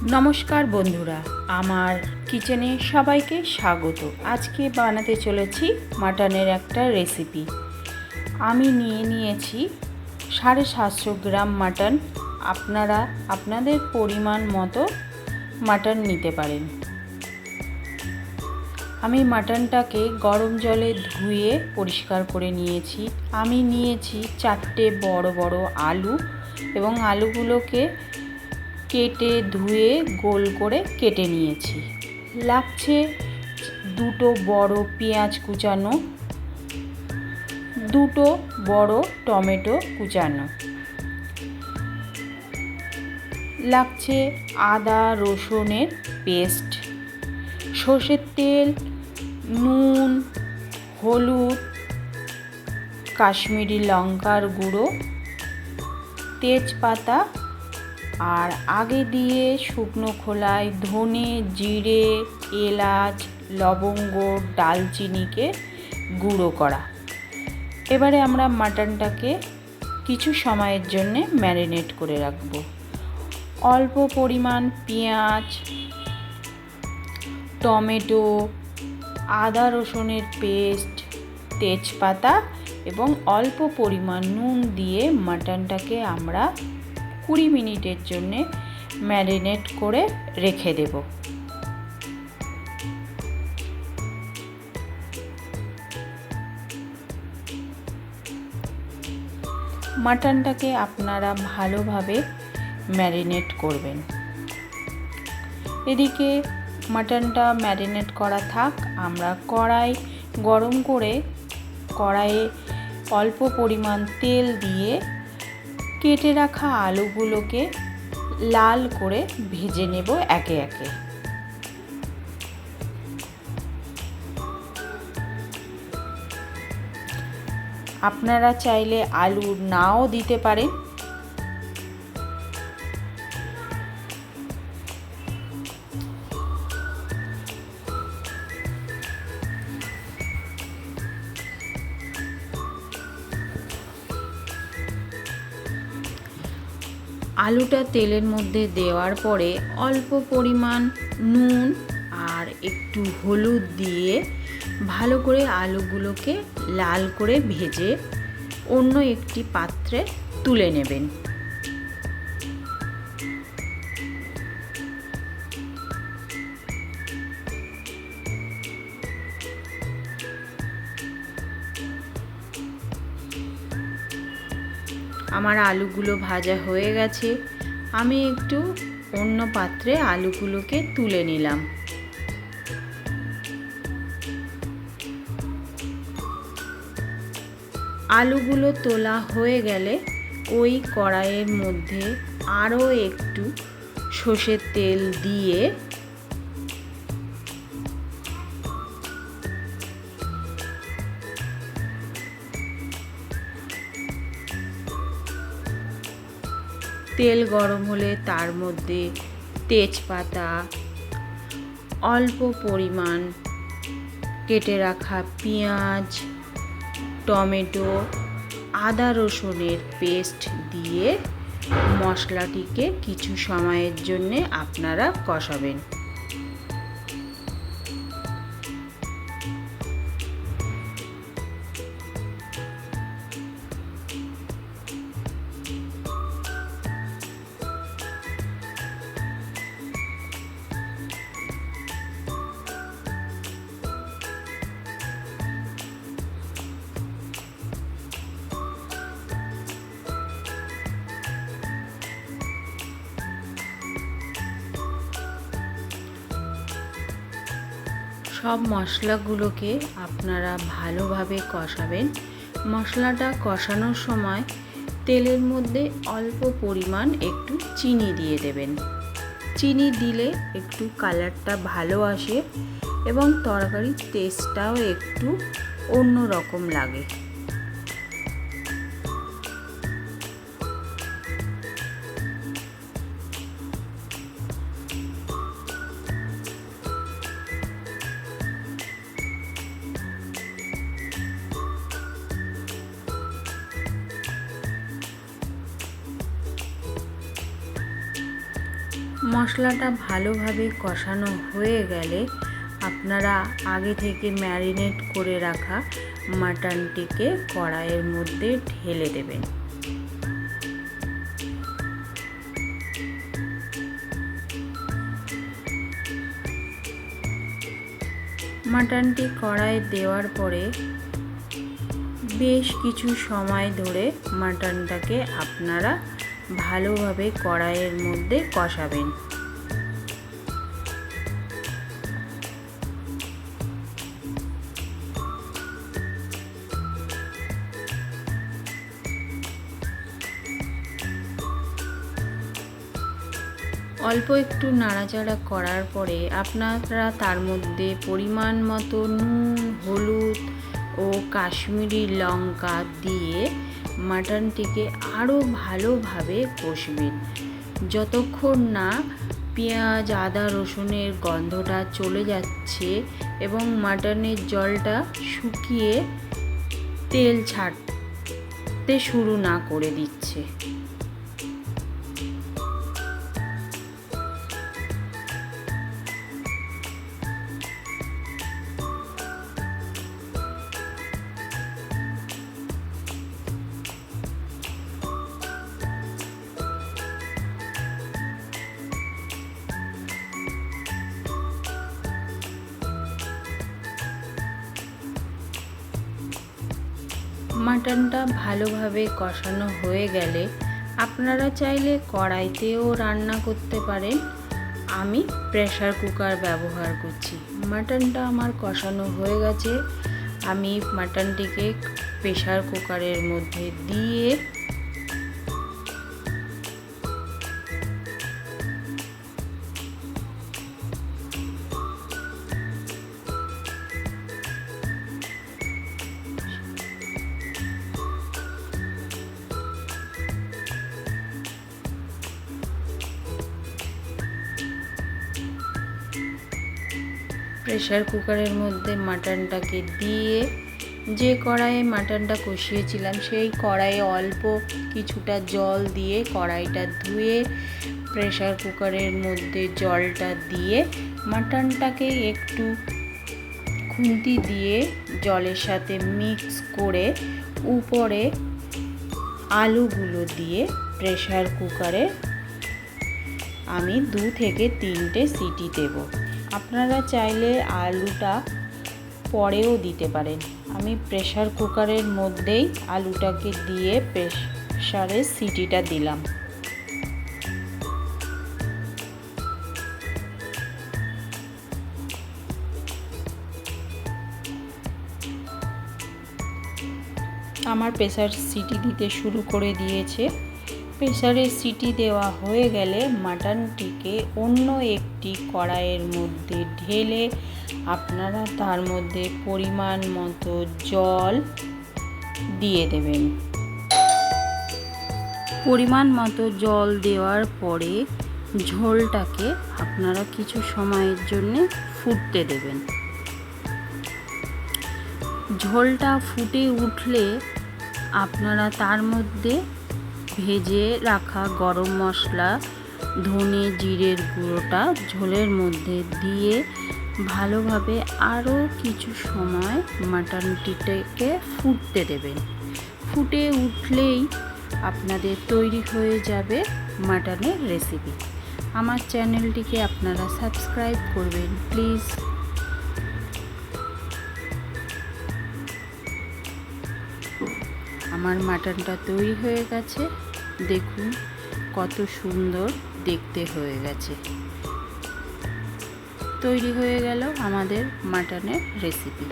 নমস্কার বন্ধুরা, আমার কিচেনে সবাইকে স্বাগত। আজকে বানাতে চলেছি মাটনের একটা রেসিপি। আমি নিয়েছি 750 গ্রাম মাটন। আপনারা আপনাদের পরিমাণ মতো মাটন নিতে পারেন। আমি মাটনটাকে গরম জলে ধুয়ে পরিষ্কার করে নিয়েছি। আমি নিয়েছি 4টে বড় বড় আলু এবং আলুগুলোকে কেটে ধুয়ে গোল করে কেটে নিয়েছি। লাগছে 2টো বড় পেঁয়াজ কুচানো, 2টো বড় টমেটো কুচানো, লাগছে আদা রসুনের পেস্ট, সর্ষের তেল, নুন, হলুদ, কাশ্মীরি লঙ্কার গুঁড়ো, তেজপাতা আর আগে দিয়ে শুকনো খোলায় ধনে, জিরে, এলাচ, লবঙ্গ, ডালচিনিকে গুঁড়ো করা। এবারে আমরা মাটনটাকে কিছু সময়ের জন্য ম্যারিনেট করে রাখব। অল্প পরিমাণ পেঁয়াজ, টমেটো, আদা রসুনের পেস্ট, তেজপাতা এবং অল্প পরিমাণ নুন দিয়ে মাটনটাকে আমরা 20 মিনিটের জন্য ম্যারিনেট করে রেখে দেব। মাটনটাকে আপনারা ভালোভাবে ম্যারিনেট করবেন। এদিকে মাটনটা ম্যারিনেট করা থাক। আমরা কড়াই গরম করে কড়াইয়ে অল্প পরিমাণ তেল দিয়ে কেটে রাখা আলুগুলোকে লাল করে ভেজে নেব একে একে। আপনারা চাইলে আলু নাও দিতে পারেন। আলুটা তেলের মধ্যে দেওয়ার পরে অল্প পরিমাণ নুন আর একটু হলুদ দিয়ে ভালো করে আলুগুলোকে লাল করে ভেজে অন্য একটি পাত্রে তুলে নেবেন। আমার আলুগুলো ভাজা হয়ে গেছে। আমি একটু অন্য পাত্রে আলুগুলোকে তুলে নিলাম। আলুগুলো তোলা হয়ে গেলে ওই কড়াইয়ের মধ্যে আরও একটু সর্ষের তেল দিয়ে তেল গরম হলে তার মধ্যে তেজপাতা, অল্প পরিমাণ কেটে রাখা পেঁয়াজ, টমেটো, আদা রসুনের পেস্ট দিয়ে মশলাটিকে কিছু সময়ের জন্য আপনারা কষাবেন। সব মশলাগুলোকে আপনারা ভালোভাবে কষাবেন। মশলাটা কষানোর সময় তেলের মধ্যে অল্প পরিমাণ একটু চিনি দিয়ে দেবেন। চিনি দিলে একটু কালারটা ভালো আসে এবং তরকারির টেস্টটাও একটু অন্য রকম লাগে। মশলাটা ভালোভাবে কষানো হয়ে গেলে আপনারা আগে থেকে ম্যারিনেট করে রাখা মাটনটিকে কড়াইয়ের মধ্যে ঢেলে দেবেন। মাটনটি কড়াইয়ে দেওয়ার পরে বেশ কিছু সময় ধরে মাটনটাকে আপনারা ভালোভাবে কড়াইয়ের মধ্যে কষাবেন। অল্প একটু নাড়াচাড়া করার পরে আপনারা তার মধ্যে পরিমাণ মতো নুন, হলুদ ও কাশ্মীরি লঙ্কা দিয়ে মাটনটিকে আরও ভালোভাবে কষবেন, যতক্ষণ না পেঁয়াজ, আদা, রসুনের গন্ধটা চলে যাচ্ছে এবং মাটনের জলটা শুকিয়ে তেল ছাড়তে শুরু না করে দিচ্ছে। মাটনটা ভালোভাবে কষানো হয়ে গেলে আপনারা চাইলে কড়াইতেও রান্না করতে পারেন। আমি প্রেসার কুকার ব্যবহার করছি। মাটনটা আমার কষানো হয়ে গেছে। আমি মাটনটিকে প্রেসার কুকারের মধ্যে দিয়ে প্রেসার কুকারের মধ্যে মাটনটাকে দিয়ে যে কড়াইয়ে মাটনটা কষিয়েছিলাম সেই কড়াইয়ে অল্প কিছুটা জল দিয়ে কড়াইটা ধুয়ে প্রেসার কুকারের মধ্যে জলটা দিয়ে মাটনটাকে একটু খুন্তি দিয়ে জলের সাথে মিক্স করে উপরে আলুগুলো দিয়ে প্রেসার কুকারে আমি 2 থেকে 3টে সিটি দেব। আপনারা চাইলে আলুটা পরেও দিতে পারেন। আমি প্রেসার কুকারের মধ্যেই আলুটাকে দিয়ে প্রেসারে সিটিটা দিলাম। আমার প্রেসার সিটি দিতে শুরু করে দিয়েছে। প্রেসারের সিটি দেওয়া হয়ে গেলে মাটনটিকে অন্য একটি কড়াইয়ের মধ্যে ঢেলে আপনারা তার মধ্যে পরিমাণ মতো জল দিয়ে দেবেন। পরিমাণ মতো জল দেওয়ার পরে ঝোলটাকে আপনারা কিছু সময়ের জন্য ফুটতে দেবেন। ঝোলটা ফুটে উঠলে আপনারা তার মধ্যে ভেজে রাখা গরম মশলা, ধনে, জিরের গুঁড়োটা ঝোলের মধ্যে দিয়ে ভালোভাবে আরও কিছু সময় মাটনটিকে ফুটতে দেবেন। ফুটে উঠলেই আপনাদের তৈরি হয়ে যাবে মাটনের রেসিপি। আমার চ্যানেলটিকে আপনারা সাবস্ক্রাইব করবেন প্লিজ। আমার মাটনটা তৈরি হয়ে গেছে, দেখুন কত সুন্দর দেখতে হয়ে গেছে। তৈরি হয়ে গেল আমাদের মাটনের রেসিপি।